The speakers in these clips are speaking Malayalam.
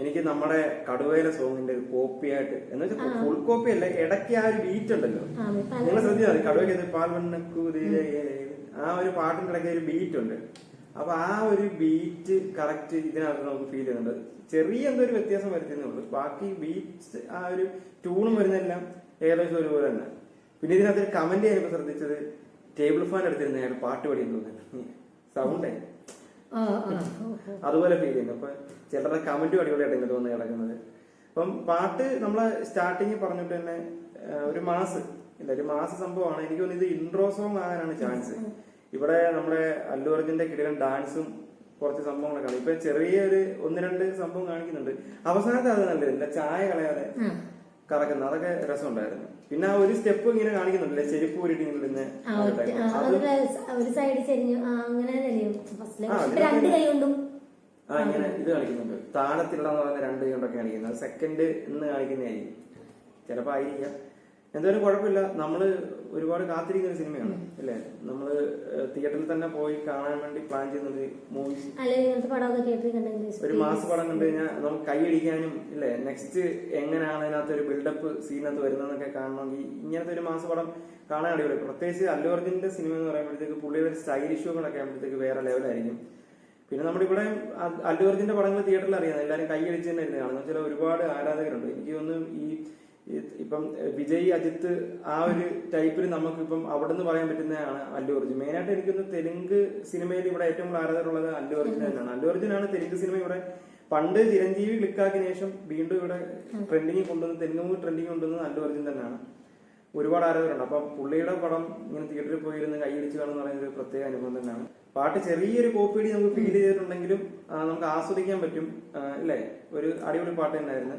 എനിക്ക് നമ്മുടെ കടുവേല സോങ്ങിന്റെ ഒരു കോപ്പിയായിട്ട് എന്ന് വെച്ചാൽ ഫുൾ കോപ്പി അല്ല, ഇടയ്ക്ക് ആ ഒരു ബീറ്റ് ഉണ്ടല്ലോ, നിങ്ങൾ ശ്രദ്ധിച്ചാൽ മതി. കടുവയ്ക്ക് പാൽവണ്ണക്കൂതിരെ ആ ഒരു പാട്ടിന്റെ ഇടയ്ക്ക് ഒരു ബീറ്റ് ഉണ്ട്. അപ്പൊ ആ ഒരു ബീറ്റ് കറക്റ്റ് ഇതിനകത്ത് നമുക്ക് ഫീൽ ചെയ്യുന്നുണ്ട്. ചെറിയ എന്തോ ഒരു വ്യത്യാസം വരുത്തുന്നേ ഉള്ളൂ, ബാക്കി ബീറ്റ് ആ ഒരു ട്യൂണും വരുന്നതെല്ലാം ഏകദേശം ഒരുപോലെ തന്നെ. പിന്നെ ഇതിനകത്ത് ഒരു കമന്റ് ഞാനിപ്പോ ശ്രദ്ധിച്ചത്, ടേബിൾ ഫാൻ എടുത്തിരുന്ന അയാൾ പാട്ട് പാടിയെന്ന് തോന്നുന്നു, സൗണ്ടേ അതുപോലെ ഫീൽ ചെയ്യുന്നു. അപ്പൊ ചിലരുടെ കമന്റും അടിപൊളിയായിട്ട് എനിക്ക് തോന്നുന്നു കിടക്കുന്നത്. അപ്പം പാട്ട് നമ്മളെ സ്റ്റാർട്ടിങ് പറഞ്ഞിട്ട് തന്നെ ഒരു മാസ് ഇല്ല, ഒരു മാസ് സംഭവമാണ്. എനിക്ക് തോന്നുന്നു ഇത് ഇൻട്രോ സോങ് ആകാനാണ് ചാൻസ്. ഇവിടെ നമ്മുടെ അല്ലു അർജുന്റെ കിടിലൻ ഡാൻസും കുറച്ച് സംഭവങ്ങളൊക്കെ ഇപ്പൊ ചെറിയൊരു 1-2 സംഭവം കാണിക്കുന്നുണ്ട്. അവസാനത്തെ അത് നല്ലതില്ല, ചായ കളയാതെ കറക്കുന്ന അതൊക്കെ രസമുണ്ടായിരുന്നു. പിന്നെ ആ ഒരു സ്റ്റെപ്പ് ഇങ്ങനെ കാണിക്കുന്നുണ്ടല്ലേ, ചെരുപ്പ് ഊരിട്ട് ഇങ്ങനെ ഒരു സൈഡ് ചെരിഞ്ഞു അങ്ങനെ രണ്ട് കൈ കൊണ്ടും ഇങ്ങനെ ഇത് കാണിക്കുന്നുണ്ട്. താളത്തിലുള്ളതെന്ന് പറയുന്ന 2 കൈ കൊണ്ടൊക്കെ കാണിക്കുന്നത്, സെക്കൻഡ് എന്ന് കാണിക്കുന്നതായിരിക്കും, ചിലപ്പോ ആയിരിക്കാം. എന്തായാലും കുഴപ്പമില്ല. നമ്മള് ഒരുപാട് കാത്തിരിക്കുന്ന ഒരു സിനിമയാണ് അല്ലേ. നമ്മള് തിയേറ്ററിൽ തന്നെ പോയി കാണാൻ വേണ്ടി പ്ലാൻ ചെയ്യുന്നത് മൂവീസ്. ഒരു മാസ പടം കണ്ടു കഴിഞ്ഞാൽ നമുക്ക് കൈയടിക്കാനും ഇല്ലേ, നെക്സ്റ്റ് എങ്ങനെയാണ് അതിനകത്ത് ഒരു ബിൽഡപ്പ് സീനകത്ത് വരുന്നതെന്നൊക്കെ കാണണമെങ്കിൽ ഇങ്ങനത്തെ ഒരു മാസ പടം കാണാൻ അടിപൊളി. പ്രത്യേകിച്ച് അല്ലു അർജുന്റെ സിനിമ എന്ന് പറയുമ്പോഴത്തേക്ക് പുള്ളിയുടെ സ്റ്റൈലിഷ് ഷോകളൊക്കെ ആകുമ്പോഴത്തേക്ക് വേറെ ലെവലായിരിക്കും. പിന്നെ നമ്മുടെ ഇവിടെ അല്ലു അർജുന്റെ പടങ്ങൾ തിയേറ്ററിൽ അറിയാം, എല്ലാവരും കൈയടിച്ച് തന്നെ ഇരുന്ന് കാണുന്നത്. ചില ഒരുപാട് ആരാധകരുണ്ട്. എനിക്ക് തോന്നുന്നു ഇപ്പം വിജയ്, അജിത്ത് ആ ഒരു ടൈപ്പിൽ നമുക്കിപ്പം അവിടെ നിന്ന് പറയാൻ പറ്റുന്നതാണ് അല്ലു അർജുൻ. മെയിനായിട്ട് എനിക്കൊന്ന് തെലുങ്ക് സിനിമയിൽ ഇവിടെ ഏറ്റവും കൂടുതൽ ആരാധകരുള്ളത് അല്ലു അർജുൻ തന്നെയാണ്. അല്ലു അർജുനാണ് തെലുങ്ക് സിനിമ ഇവിടെ പണ്ട് ചിരഞ്ജീവി ക്ലിക്കാക്കിയ ശേഷം വീണ്ടും ഇവിടെ ട്രെൻഡിങ് കൊണ്ടുവന്ന്, തെലുങ്ക് മൂവി ട്രെൻഡിങ് കൊണ്ടുവന്നത് അല്ലു അർജുൻ തന്നെയാണ്. ഒരുപാട് ആരാധകരുണ്ട്. അപ്പം പുള്ളിയുടെ പടം ഇങ്ങനെ തിയേറ്ററിൽ പോയിരുന്ന് കൈയടിച്ച് കാണുന്ന പറയുന്നത് ഒരു പ്രത്യേക അനുഭവം തന്നെയാണ്. പാട്ട് ചെറിയൊരു കോപ്പിയടി നമുക്ക് ഫീൽ ചെയ്തിട്ടുണ്ടെങ്കിലും നമുക്ക് ആസ്വദിക്കാൻ പറ്റും അല്ലേ. ഒരു അടിപൊളി പാട്ട് തന്നെയായിരുന്നു.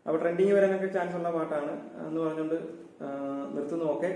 അപ്പൊ ട്രെൻഡിങ് വരാനൊക്കെ ചാൻസ് ഉള്ള പാട്ടാണ് എന്ന് പറഞ്ഞുകൊണ്ട് നിർത്തുന്നു. ഓക്കെ.